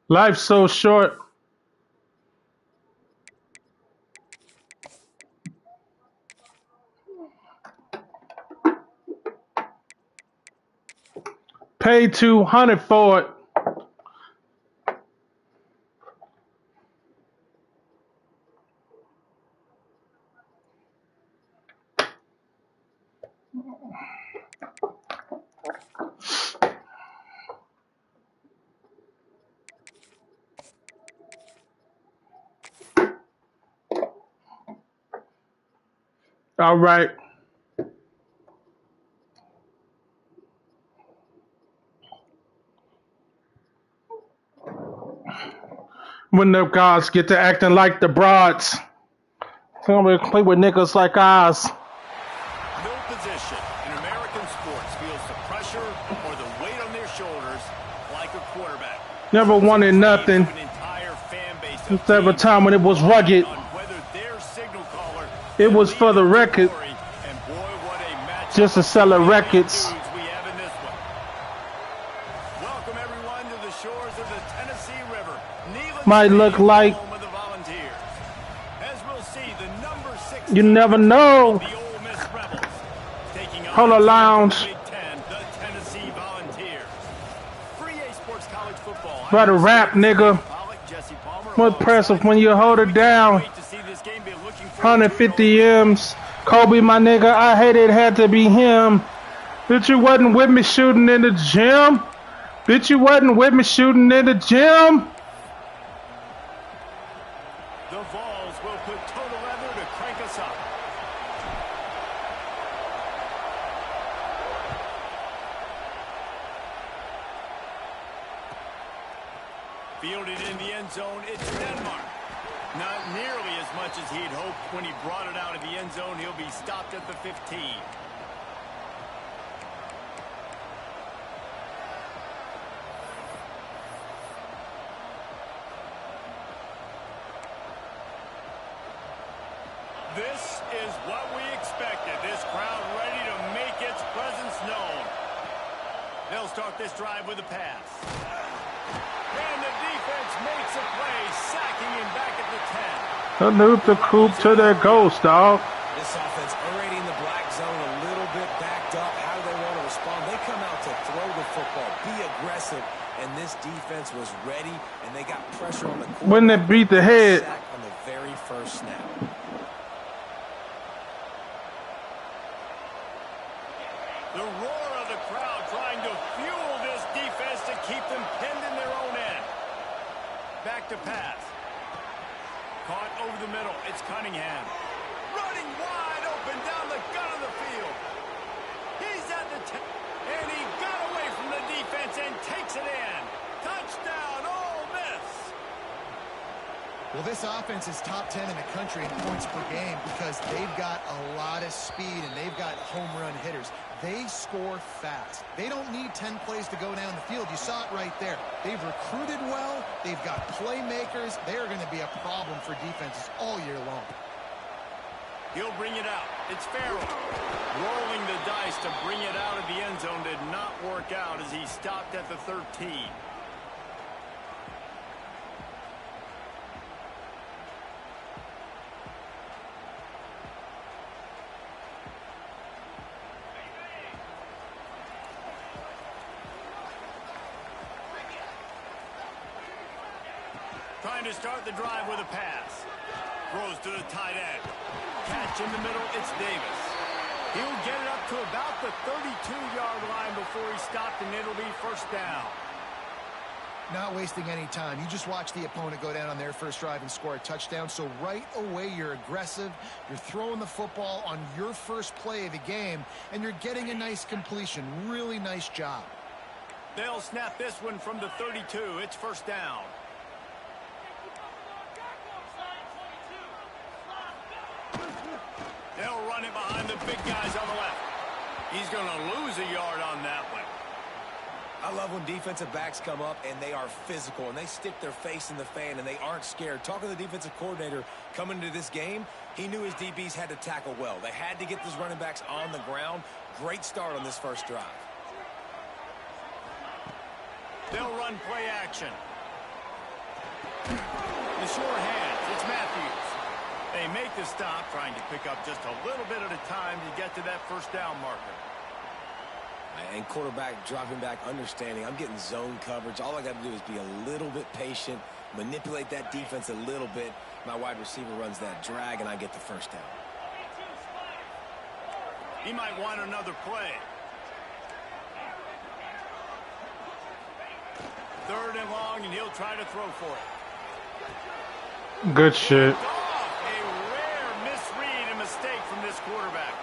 Life's so short. Pay 200 for it. All right. When the gods get to acting like the broads, I'm gonna play with niggas like ours. No position in American sports feels the pressure or the weight on their shoulders like a quarterback. Never wanted nothing. Except for a time when it was rugged. It was for the record. Just to sell the records. Welcome everyone to the shores of the Tennessee River. Might look like As we'll see, the number 6 you never know. the Ole Miss Rebels taking on Holla Lounge. the Big Ten, the Tennessee Volunteers. Free A Sports College Football. Try to rap, nigga. More impressive when you hold it down. 150 M's. Kobe, my nigga, I hate it had to be him. Bitch, you wasn't with me shooting in the gym. Bitch, you wasn't with me shooting in the gym. The Vols will put total leather to crank us up. Fielded in the end zone, it's Denmark. Not nearly as much as he'd hoped when he brought it out of the end zone. He'll be stopped at the 15. This is what we expected. This crowd ready to make its presence known. They'll start this drive with a pass. And the defense makes a play, sacking him back at the 10. Move the coop to their ghost, dog. This offense already in the black zone, a little bit backed up. How do they want to respond? They come out to throw the football, be aggressive, and this defense was ready, and they got pressure on the quarterback. When they beat the head. Sack on the very first snap. The roar of the crowd trying to fuel this defense to keep them pinned in their own end. Back to pass. Caught over the middle. It's Cunningham. Running wide open down the gut of the field. He's at the 10. And he got away from the defense and takes it in. Touchdown, Ole Miss. Well, this offense is top 10 in the country in points per game because they've got a lot of speed and they've got home run hitters. They score fast. They don't need 10 plays to go down the field. You saw it right there. They've recruited well. They've got playmakers. They are going to be a problem for defenses all year long. He'll bring it out. It's Farrell. Rolling the dice to bring it out of the end zone did not work out as he stopped at the 13. Trying to start the drive with a pass. Throws to the tight end. Catch in the middle, it's Davis. He'll get it up to about the 32-yard line before he's stopped, and it'll be first down. Not wasting any time. You just watch the opponent go down on their first drive and score a touchdown. So right away, you're aggressive. You're throwing the football on your first play of the game, and you're getting a nice completion. Really nice job. They'll snap this one from the 32. It's first down. They'll run it behind the big guys on the left. He's going to lose a yard on that one. I love when defensive backs come up and they are physical and they stick their face in the fan and they aren't scared. Talking to the defensive coordinator coming into this game, he knew his DBs had to tackle well. They had to get these running backs on the ground. Great start on this first drive. They'll run play action. The sure hands, it's Matthews. They make the stop, trying to pick up just a little bit at a time to get to that first down marker. And quarterback dropping back, understanding I'm getting zone coverage. All I got to do is be a little bit patient, manipulate that defense a little bit. My wide receiver runs that drag, and I get the first down. He might want another play. Third and long, and he'll try to throw for it. Good shit. A rare misread and mistake from this quarterback.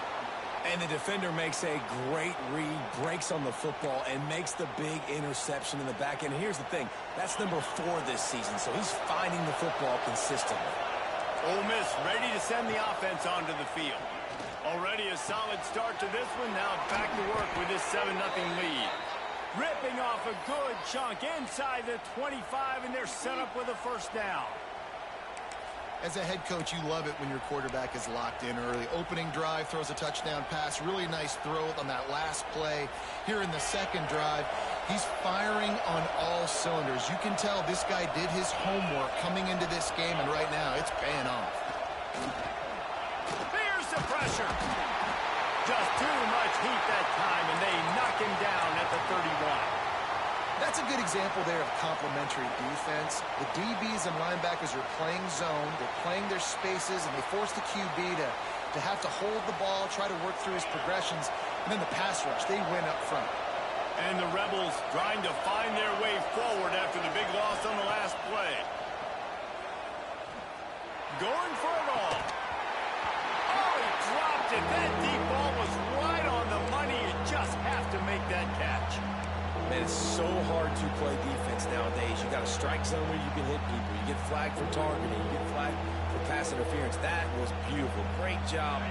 And the defender makes a great read, breaks on the football, and makes the big interception in the back end. Here's the thing, that's number 4 this season, so he's finding the football consistently. Ole Miss ready to send the offense onto the field. Already a solid start to this one, now back to work with this 7-0 lead. Ripping off a good chunk inside the 25, and they're set up with a first down. As a head coach, you love it when your quarterback is locked in early. Opening drive, throws a touchdown pass. Really nice throw on that last play. Here in the second drive, he's firing on all cylinders. You can tell this guy did his homework coming into this game, and right now it's paying off. Here's the pressure. Just too much heat that time, and they knock him down at the 31. That's a good example there of complementary defense. The DBs and linebackers are playing zone. They're playing their spaces, and they force the QB to have to hold the ball, try to work through his progressions. And then the pass rush, they win up front. And the Rebels trying to find their way forward after the big loss on the last play. Going for it all. Oh, he dropped it. That deep ball was right on the money. You just have to make that catch. Man, it's so hard to play defense nowadays. You got a strike zone where you can hit people. You get flagged for targeting. You get flagged for pass interference. That was beautiful. Great job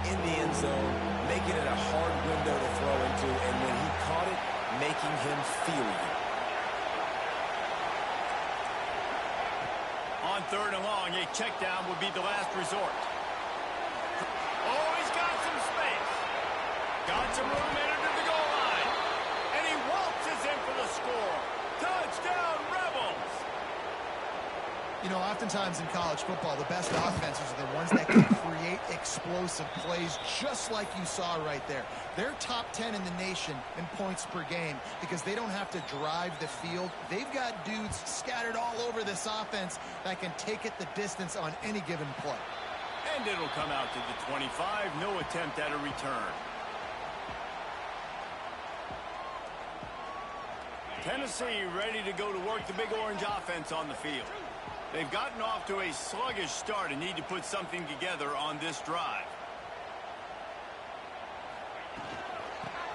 in the end zone, making it a hard window to throw into, and when he caught it, making him feel it. On third and long, a check down would be the last resort. Oh, he's got some space. Got some room in under the goal line. And he waltzes in for the score. Touchdown, Rebels! You know, oftentimes in college football, the best offenses are the ones that can create explosive plays, just like you saw right there. They're top 10 in the nation in points per game because they don't have to drive the field. They've got dudes scattered all over this offense that can take it the distance on any given play. And it'll come out to the 25. No attempt at a return. Tennessee ready to go to work the Big Orange offense on the field. They've gotten off to a sluggish start and need to put something together on this drive.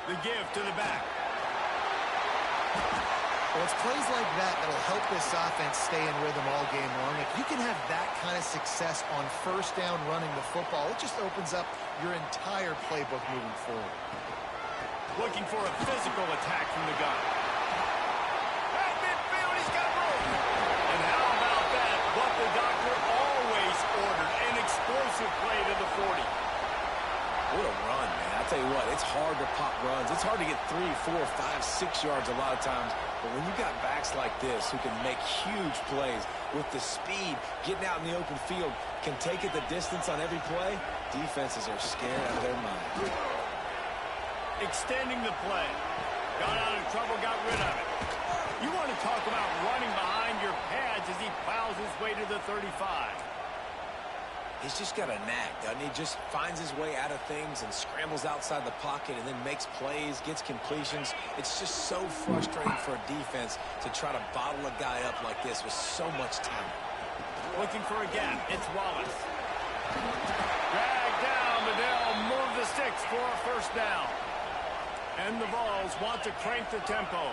The give to the back. Well, it's plays like that that'll help this offense stay in rhythm all game long. If you can have that kind of success on first down running the football, it just opens up your entire playbook moving forward. Looking for a physical attack from the gun. At midfield, he's got room. And how about that? What the doctor always ordered, an explosive play to the 40. What a run, man. I tell you what, it's hard to pop runs. It's hard to get 3, 4, 5, 6 yards a lot of times. But when you got backs like this who can make huge plays with the speed, getting out in the open field, can take it the distance on every play, defenses are scared out of their mind. Extending the play. Got out of trouble, got rid of it. You want to talk about running behind your pads as he plows his way to the 35. He's just got a knack, doesn't he? Just finds his way out of things and scrambles outside the pocket and then makes plays, gets completions. It's just so frustrating for a defense to try to bottle a guy up like this with so much talent. Looking for a gap. It's Wallace. Dragged down, but they'll move the sticks for a first down. And the Vols want to crank the tempo.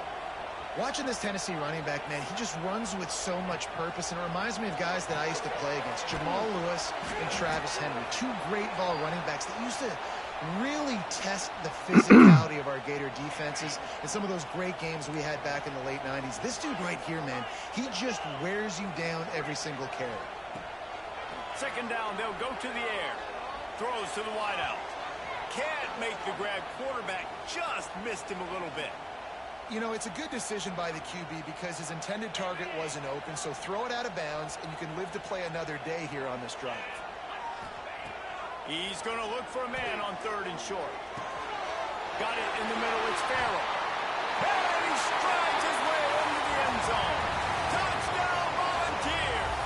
Watching this Tennessee running back, man, he just runs with so much purpose, and it reminds me of guys that I used to play against, Jamal Lewis and Travis Henry, two great ball running backs that used to really test the physicality of our Gator defenses in some of those great games we had back in the late 90s. This dude right here, man, he just wears you down every single carry. Second down, they'll go to the air. Throws to the wideout. Can't make the grab. Quarterback just missed him a little bit. You know, it's a good decision by the QB because his intended target wasn't open, so throw it out of bounds, and you can live to play another day here on this drive. He's going to look for a man on 3rd and short. Got it in the middle. It's Farrell. And he strides his way into the end zone. Touchdown, Volunteers!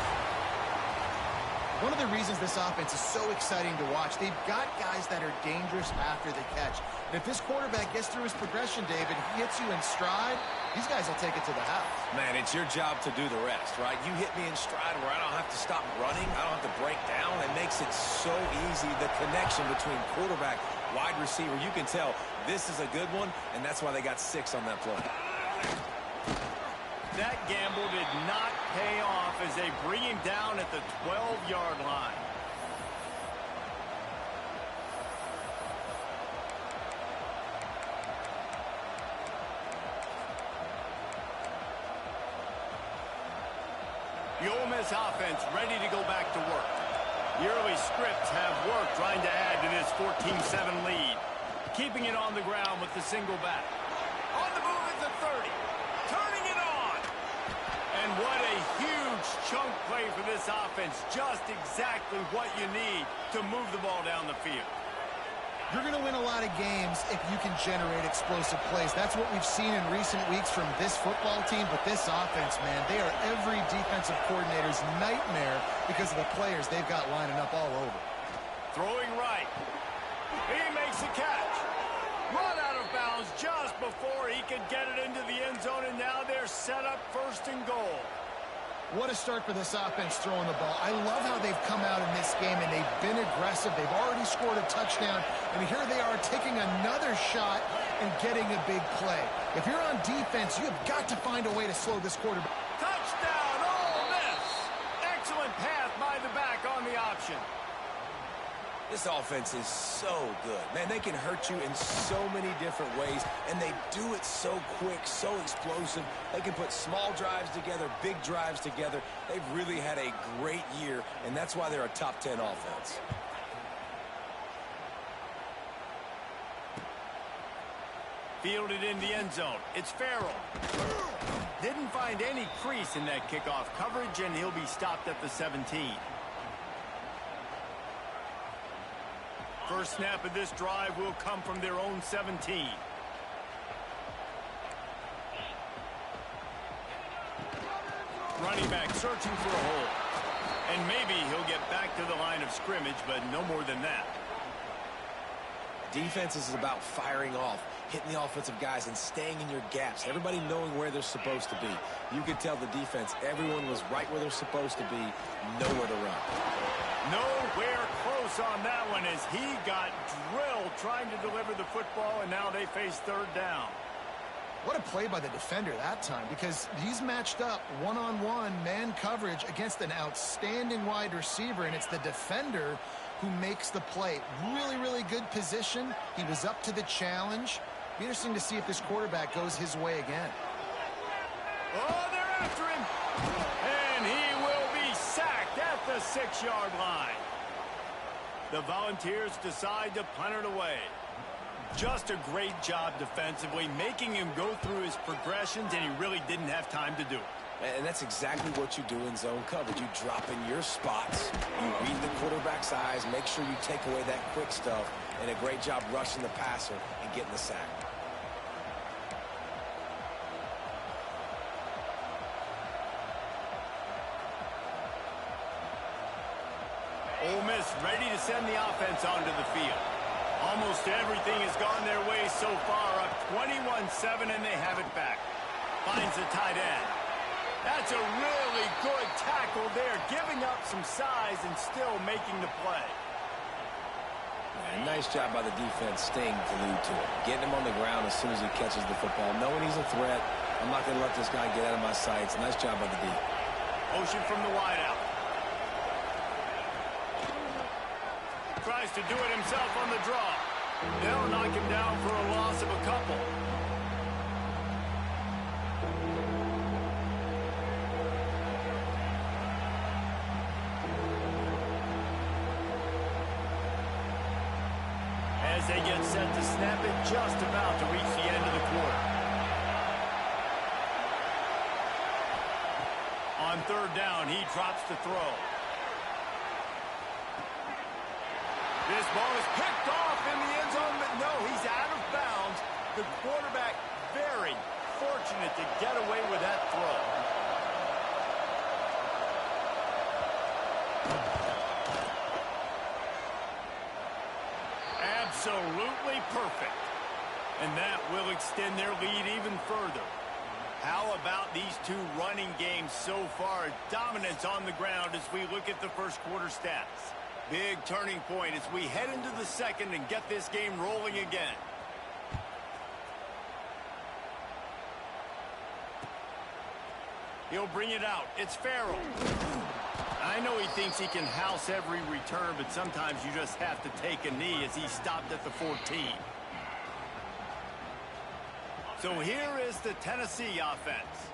One of the reasons this offense is so exciting to watch, they've got guys that are dangerous after the catch. And if this quarterback gets through his progression, David, he hits you in stride, these guys will take it to the house. Man, it's your job to do the rest, right? You hit me in stride where I don't have to stop running. I don't have to break down. It makes it so easy, the connection between quarterback, wide receiver. You can tell this is a good one, and that's why they got 6 on that play. That gamble did not pay off as they bring him down at the 12-yard line. The Ole Miss offense ready to go back to work. The early scripts have worked trying to add to this 14-7 lead. Keeping it on the ground with the single back. On the move is the 30. Turning it on. And what a huge chunk play for this offense. Just exactly what you need to move the ball down the field. You're going to win a lot of games if you can generate explosive plays. That's what we've seen in recent weeks from this football team. But this offense, man, they are every defensive coordinator's nightmare because of the players they've got lining up all over. Throwing right. He makes the catch. Run out of bounds just before he could get it into the end zone, and now they're set up 1st and goal. What a start for this offense throwing the ball. I love how they've come out in this game, and they've been aggressive. They've already scored a touchdown, and here they are taking another shot and getting a big play. If you're on defense, you have got to find a way to slow this quarterback. Touchdown, Ole Miss! Excellent pass by the back on the option. This offense is so good. Man, they can hurt you in so many different ways, and they do it so quick, so explosive. They can put small drives together, big drives together. They've really had a great year, and that's why they're a top 10 offense. Fielded in the end zone. It's Farrell. Didn't find any crease in that kickoff coverage, and he'll be stopped at the 17. First snap of this drive will come from their own 17. Running back searching for a hole. And maybe he'll get back to the line of scrimmage, but no more than that. Defense is about firing off, hitting the offensive guys, and staying in your gaps. Everybody knowing where they're supposed to be. You could tell the defense, everyone was right where they're supposed to be, nowhere to run. Nowhere close on that one as he got drilled trying to deliver the football, and now they face 3rd down. What a play by the defender that time, because he's matched up one-on-one man coverage against an outstanding wide receiver, and it's the defender who makes the play. Really, really good position. He was up to the challenge. Be interesting to see if this quarterback goes his way again. Oh, they're after him. And he will be sacked at the 6-yard line. The Volunteers decide to punt it away. Just a great job defensively, making him go through his progressions, and he really didn't have time to do it. And that's exactly what you do in zone coverage. You drop in your spots, you read the quarterback's eyes, make sure you take away that quick stuff, and a great job rushing the passer and getting the sack. Ole Miss ready to send the offense onto the field. Almost everything has gone their way so far, up 21-7, and they have it back. Finds the tight end. That's a really good tackle there, giving up some size and still making the play. And nice job by the defense staying glued to it. Getting him on the ground as soon as he catches the football. Knowing he's a threat, I'm not going to let this guy get out of my sights. Nice job by the D. Motion from the wideout. Tries to do it himself on the draw. They'll knock him down for a loss of a couple. As they get set to snap it, just about to reach the end of the quarter. On third down, he drops the throw. This ball is picked off in the end zone, but no, he's out of bounds. The quarterback very fortunate to get away with that throw. Absolutely perfect. And that will extend their lead even further. How about these two running games so far? Dominance on the ground as we look at the first quarter stats. Big turning point as we head into the second and get this game rolling again. He'll bring it out. It's Farrell. I know he thinks he can house every return, but sometimes you just have to take a knee as he stopped at the 14. So here is the Tennessee offense.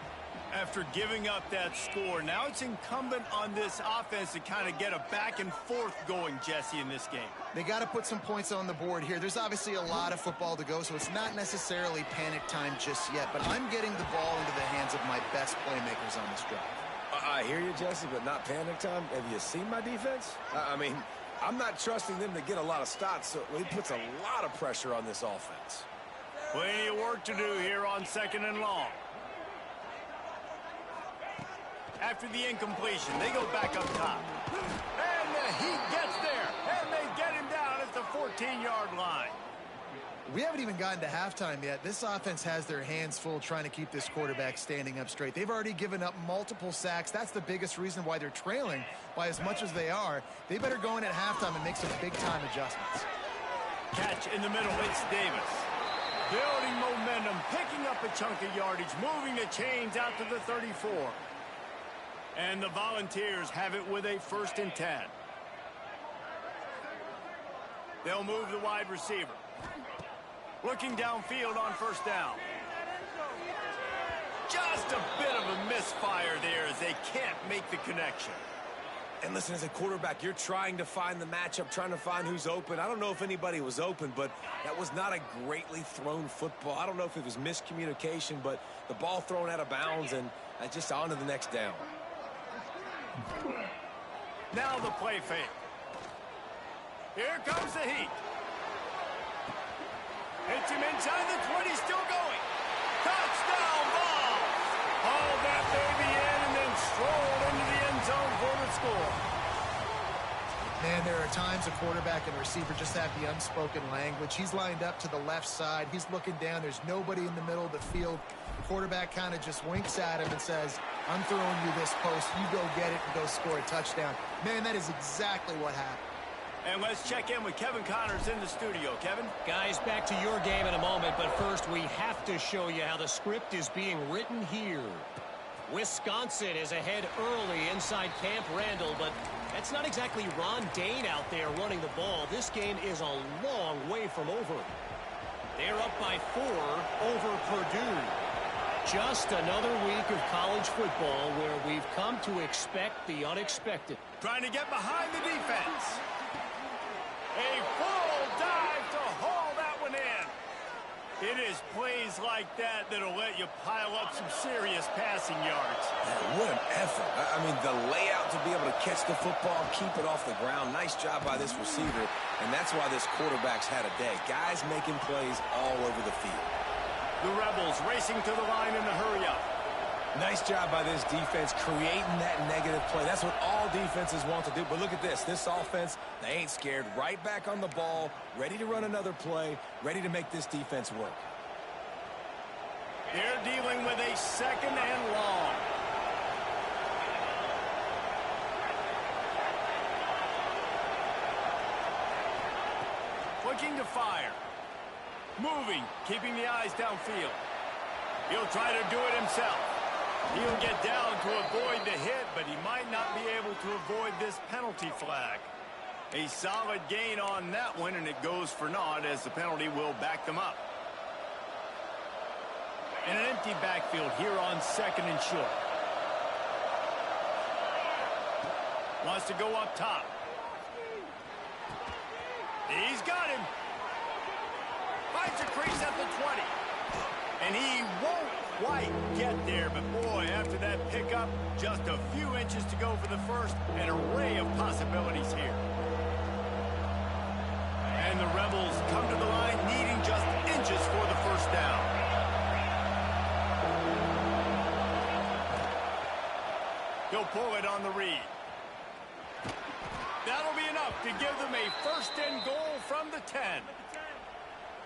After giving up that score, now it's incumbent on this offense to kind of get a back and forth going, Jesse, in this game. They got to put some points on the board here. There's obviously a lot of football to go, so it's not necessarily panic time just yet, but I'm getting the ball into the hands of my best playmakers on this drive. I hear you, Jesse, but not panic time. Have you seen my defense? I mean, I'm not trusting them to get a lot of stops, so he puts a lot of pressure on this offense. Plenty of work to do here on second and long. After the incompletion, they go back up top. And the Heat gets there, and they get him down at the 14-yard line. We haven't even gotten to halftime yet. This offense has their hands full trying to keep this quarterback standing up straight. They've already given up multiple sacks. That's the biggest reason why they're trailing by as much as they are. They better go in at halftime and make some big-time adjustments. Catch in the middle, it's Davis. Building momentum, picking up a chunk of yardage, moving the chains out to the 34. And the Volunteers have it with a 1st and 10. They'll move the wide receiver. Looking downfield on 1st down. Just a bit of a misfire there as they can't make the connection. And listen, as a quarterback, you're trying to find the matchup, trying to find who's open. I don't know if anybody was open, but that was not a greatly thrown football. I don't know if it was miscommunication, but the ball thrown out of bounds and just on to the next down. Now the play fake. Here comes the Heat. Hits him inside the 20, still going. Touchdown ball. Hauled that baby in and then strolled into the end zone for the score. Man, there are times a quarterback and receiver just have the unspoken language. He's lined up to the left side. He's looking down. There's nobody in the middle of the field. Quarterback kind of just winks at him and says, I'm throwing you this post. You go get it and go score a touchdown. Man, that is exactly what happened. And let's check in with Kevin Connors in the studio. Kevin? Guys, back to your game in a moment, but first we have to show you how the script is being written here. Wisconsin is ahead early inside Camp Randall, but that's not exactly Ron Dane out there running the ball. This game is a long way from over. They're up by 4 over Purdue. Just another week of college football where we've come to expect the unexpected. Trying to get behind the defense. A full dive to haul that one in. It is plays like that that'll let you pile up some serious passing yards. Man, what an effort. I mean, the layout to be able to catch the football, keep it off the ground. Nice job by this receiver, and that's why this quarterback's had a day. Guys making plays all over the field. The Rebels racing to the line in the hurry-up. Nice job by this defense creating that negative play. That's what all defenses want to do. But look at this. This offense, they ain't scared. Right back on the ball, ready to run another play, ready to make this defense work. They're dealing with a 2nd and long. Looking to fire. Moving, keeping the eyes downfield. He'll try to do it himself. He'll get down to avoid the hit, but he might not be able to avoid this penalty flag. A solid gain on that one, and it goes for naught as the penalty will back them up. And an empty backfield here on 2nd and short. Wants to go up top. He's got him. Finds a crease at the 20. And he won't quite get there, but boy, after that pickup, just a few inches to go for the first. An array of possibilities here. And the Rebels come to the line needing just inches for the first down. He'll pull it on the read. That'll be enough to give them a first and goal from the 10.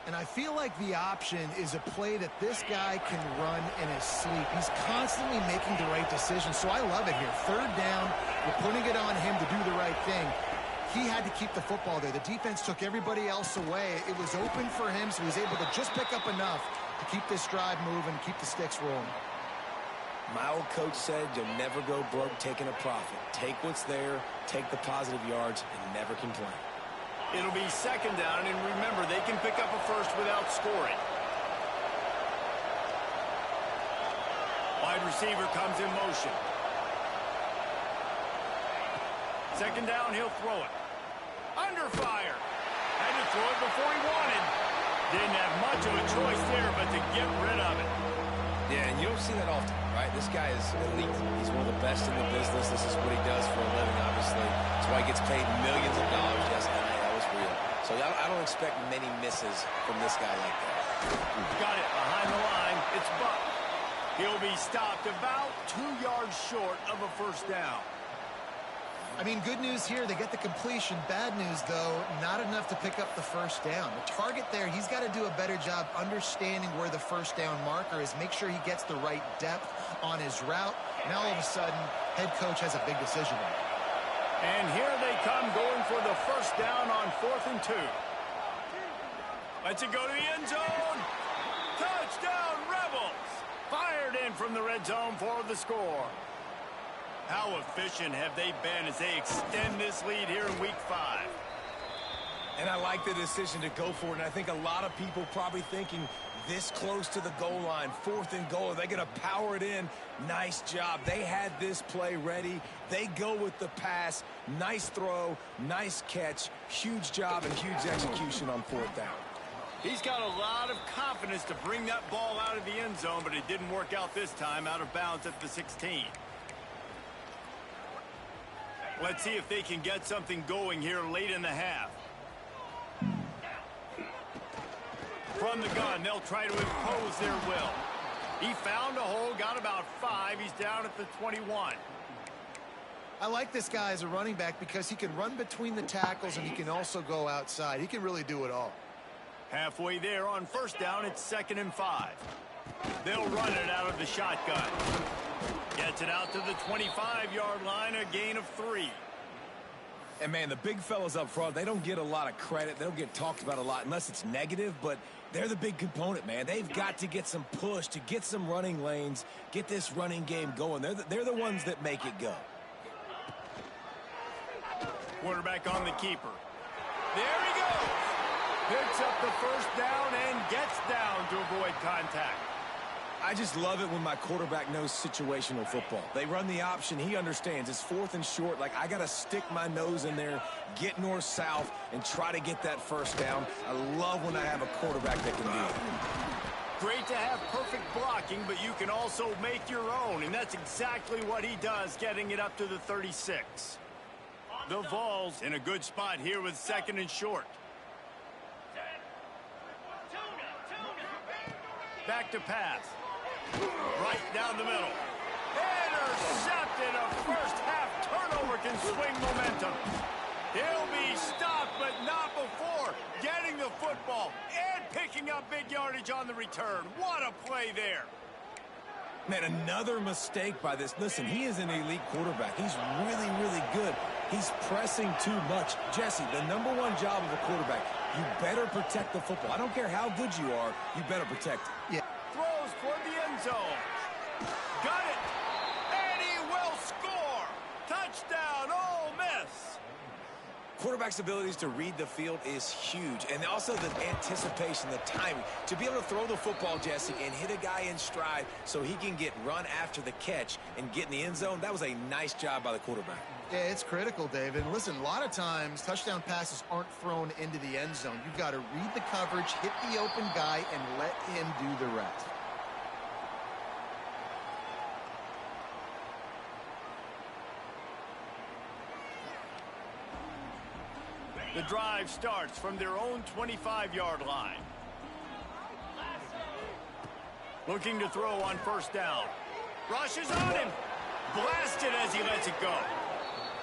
And I feel like the option is a play that this guy can run in his sleep. He's constantly making the right decision, so I love it here. Third down, we're putting it on him to do the right thing. He had to keep the football there. The defense took everybody else away. It was open for him, so he was able to just pick up enough to keep this drive moving, keep the sticks rolling. My old coach said you'll never go broke taking a profit. Take what's there, take the positive yards, and never complain. It'll be second down, and remember, they can pick up a first without scoring. Wide receiver comes in motion. Second down, he'll throw it. Under fire. Had to throw it before he wanted. Didn't have much of a choice there, but to get rid of it. Yeah, and you don't see that often, right? This guy is elite. He's one of the best in the business. This is what he does for a living, obviously. That's why he gets paid millions of dollars. Yes, that was real. So I don't expect many misses from this guy like that. Got it behind the line. It's Buck. He'll be stopped about 2 yards short of a first down. I mean, good news here, they get the completion. Bad news, though, not enough to pick up the first down. The target there, he's got to do a better job understanding where the first down marker is, make sure he gets the right depth on his route. Now, all of a sudden, head coach has a big decision to make. And here they come going for the first down on 4th and 2. Lets it go to the end zone. Touchdown, Rebels! Fired in from the red zone for the score. How efficient have they been as they extend this lead here in Week 5? And I like the decision to go for it, and I think a lot of people probably thinking this close to the goal line, 4th and goal, are they going to power it in? Nice job. They had this play ready. They go with the pass. Nice throw, nice catch, huge job and huge execution on 4th down. He's got a lot of confidence to bring that ball out of the end zone, but it didn't work out this time, out of bounds at the 16. Let's see if they can get something going here late in the half. From the gun, they'll try to impose their will. He found a hole, got about 5. He's down at the 21. I like this guy as a running back because he can run between the tackles and he can also go outside. He can really do it all. Halfway there on first down, it's 2nd and 5. They'll run it out of the shotgun. Gets it out to the 25-yard line, a gain of 3. And, man, the big fellas up front, they don't get a lot of credit. They don't get talked about a lot unless it's negative, but they're the big component, man. They've got to get some push, to get some running lanes, get this running game going. They're the ones that make it go. Quarterback on the keeper. There he goes. Picks up the first down and gets down to avoid contact. I just love it when my quarterback knows situational football. They run the option. He understands. It's 4th and short. Like, I got to stick my nose in there, get north-south, and try to get that first down. I love when I have a quarterback that can do it. Great to have perfect blocking, but you can also make your own, and that's exactly what he does, getting it up to the 36. The Vols in a good spot here with 2nd and short. Back to pass. Right down the middle. Intercepted. A first-half turnover can swing momentum. He'll be stopped, but not before getting the football and picking up big yardage on the return. What a play there. Man, another mistake by this. Listen, he is an elite quarterback. He's really, really good. He's pressing too much. Jesse, the #1 job of a quarterback, you better protect the football. I don't care how good you are, you better protect it. Yeah. Throws toward the end zone. Got it. And he will score. Touchdown, Ole Miss. Quarterback's abilities to read the field is huge. And also the anticipation, the timing. To be able to throw the football, Jesse, and hit a guy in stride so he can get run after the catch and get in the end zone, that was a nice job by the quarterback. Yeah, it's critical, David. And listen, a lot of times touchdown passes aren't thrown into the end zone. You've got to read the coverage, hit the open guy, and let him do the rest. The drive starts from their own 25-yard line. Looking to throw on first down. Rushes on him. Blasted as he lets it go.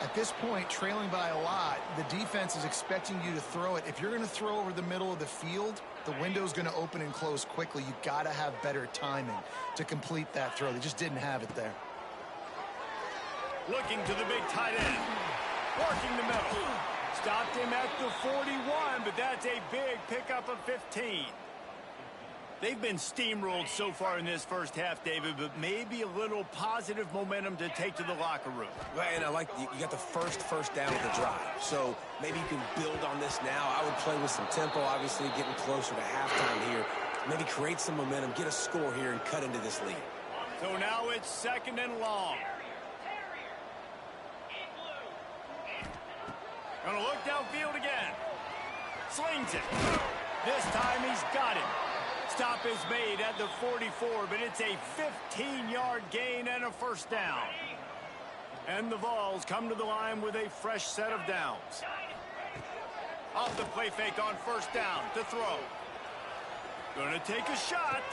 At this point, trailing by a lot, the defense is expecting you to throw it. If you're going to throw over the middle of the field, the window's going to open and close quickly. You got to have better timing to complete that throw. They just didn't have it there. Looking to the big tight end. Working the middle. Stopped him at the 41, but that's a big pickup of 15. They've been steamrolled so far in this first half, David, but maybe a little positive momentum to take to the locker room. Well, and I like you got the first down of the drive. So maybe you can build on this now. I would play with some tempo, obviously getting closer to halftime here. Maybe create some momentum, get a score here, and cut into this lead. So now it's 2nd and long. Gonna look downfield again. Slings it. This time he's got it. Stop is made at the 44, but it's a 15-yard gain and a first down. And the Vols come to the line with a fresh set of downs. Off the play fake on first down to throw. Gonna take a shot.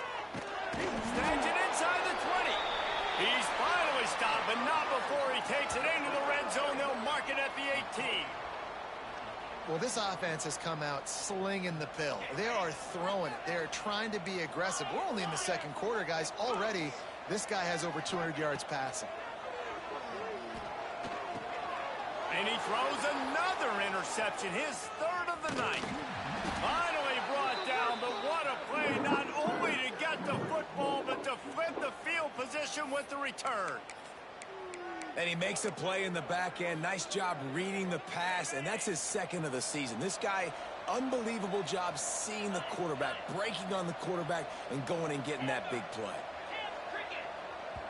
Stands it inside the 20. He's finally stopped, but not before he takes it into the red zone. They'll mark it at the 18. Well, this offense has come out slinging the pill. They are throwing it. They are trying to be aggressive. We're only in the second quarter, guys. Already, this guy has over 200 yards passing. And he throws another interception, his 3rd of the night. Finally brought down, but what a play, not only to get the football, but to flip the field position with the return. And he makes a play in the back end. Nice job reading the pass, and that's his 2nd of the season. This guy, unbelievable job seeing the quarterback, breaking on the quarterback, and going and getting that big play.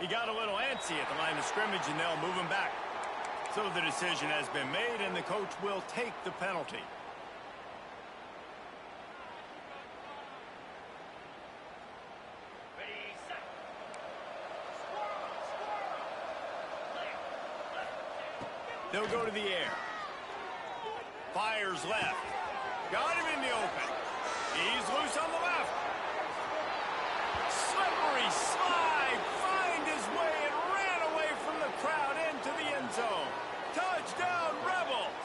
He got a little antsy at the line of scrimmage, and they'll move him back. So the decision has been made, and the coach will take the penalty. They'll go to the air. Fires left. Got him in the open. He's loose on the left. Slippery slide. Find his way and ran away from the crowd into the end zone. Touchdown, Rebels.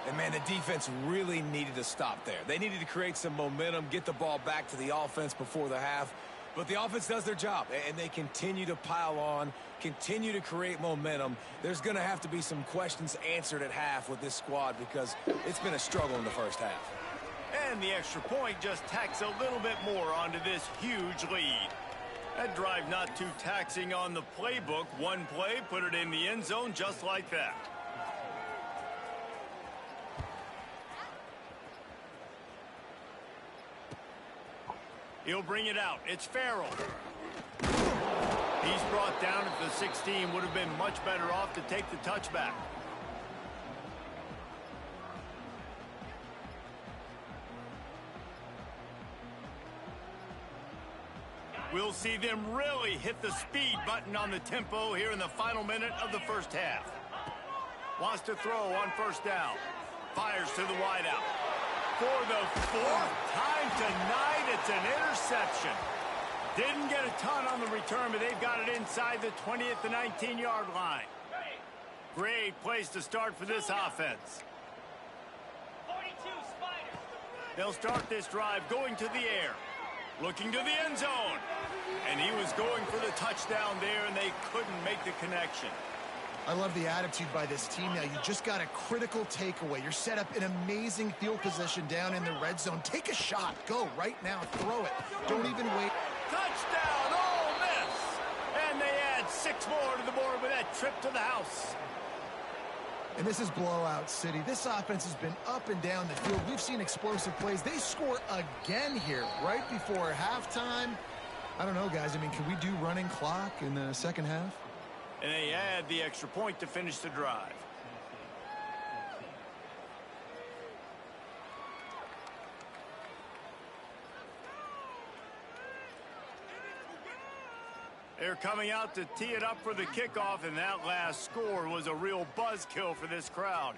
And, man, the defense really needed to stop there. They needed to create some momentum, get the ball back to the offense before the half. But the offense does their job, and they continue to pile on, continue to create momentum. There's going to have to be some questions answered at half with this squad because it's been a struggle in the first half. And the extra point just tacks a little bit more onto this huge lead. That drive not too taxing on the playbook. One play, put it in the end zone just like that. He'll bring it out. It's Farrell. He's brought down at the 16. Would have been much better off to take the touchback. We'll see them really hit the speed button on the tempo here in the final minute of the first half. Wants to throw on first down. Fires to the wideout. For the 4th time tonight, it's an interception. Didn't get a ton on the return, but they've got it inside the 20 at the 19-yard line. Great place to start for this offense. They'll start this drive going to the air. Looking to the end zone. And he was going for the touchdown there, and they couldn't make the connection. I love the attitude by this team now. You just got a critical takeaway. You're set up in amazing field position down in the red zone. Take a shot. Go right now. Throw it. Don't even wait. Touchdown, Ole Miss! And they add 6 more to the board with that trip to the house. And this is blowout city. This offense has been up and down the field. We've seen explosive plays. They score again here right before halftime. I don't know, guys. I mean, can we do running clock in the second half? And they add the extra point to finish the drive. They're coming out to tee it up for the kickoff, and that last score was a real buzzkill for this crowd.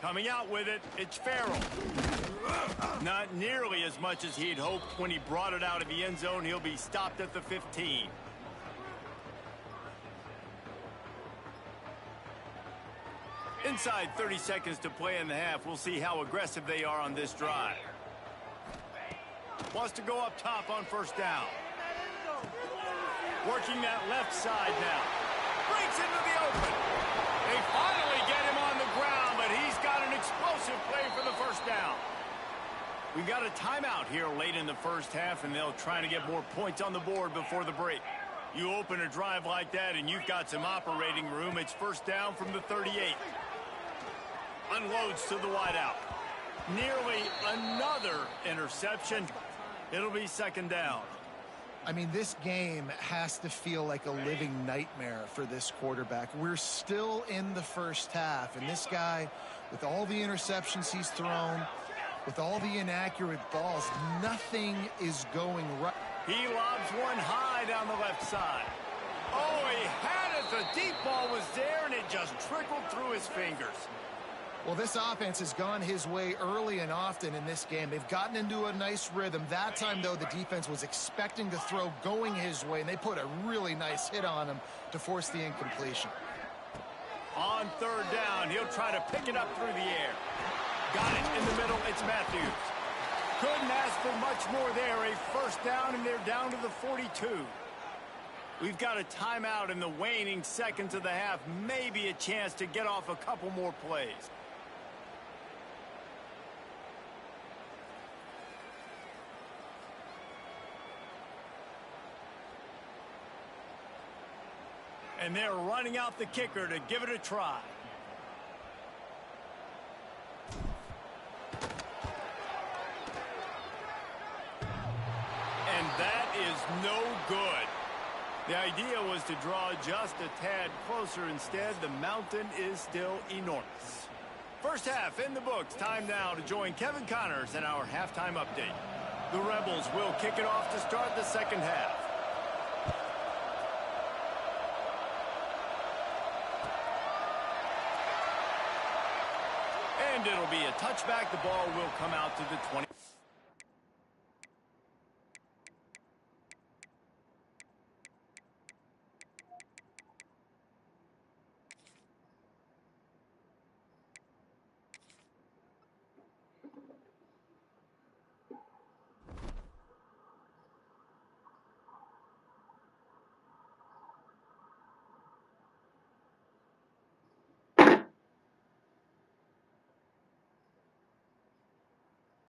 Coming out with it, it's Farrell. Not nearly as much as he'd hoped when he brought it out of the end zone. He'll be stopped at the 15. Inside 30 seconds to play in the half. We'll see how aggressive they are on this drive. Wants to go up top on first down. Working that left side now. Breaks into the open. They finally get him on the ground, but he's got an explosive play for the first down. We've got a timeout here late in the first half, and they'll try to get more points on the board before the break. You open a drive like that, and you've got some operating room. It's first down from the 38. Unloads to the wideout. Nearly another interception. It'll be second down. I mean, this game has to feel like a living nightmare for this quarterback. We're still in the first half, and this guy, with all the interceptions he's thrown, with all the inaccurate balls, nothing is going right. He lobs one high down the left side. Oh, he had it. The deep ball was there, and it just trickled through his fingers. Well, this offense has gone his way early and often in this game. They've gotten into a nice rhythm. That time, though, the defense was expecting the throw going his way, and they put a really nice hit on him to force the incompletion. On third down, he'll try to pick it up through the air. Got it in the middle. It's Matthews. Couldn't ask for much more there. A first down, and they're down to the 42. We've got a timeout in the waning seconds of the half. Maybe a chance to get off a couple more plays. And they're running out the kicker to give it a try. And that is no good. The idea was to draw just a tad closer. Instead, the mountain is still enormous. First half in the books. Time now to join Kevin Connors in our halftime update. The Rebels will kick it off to start the second half. And it'll be a touchback. The ball will come out to the 20.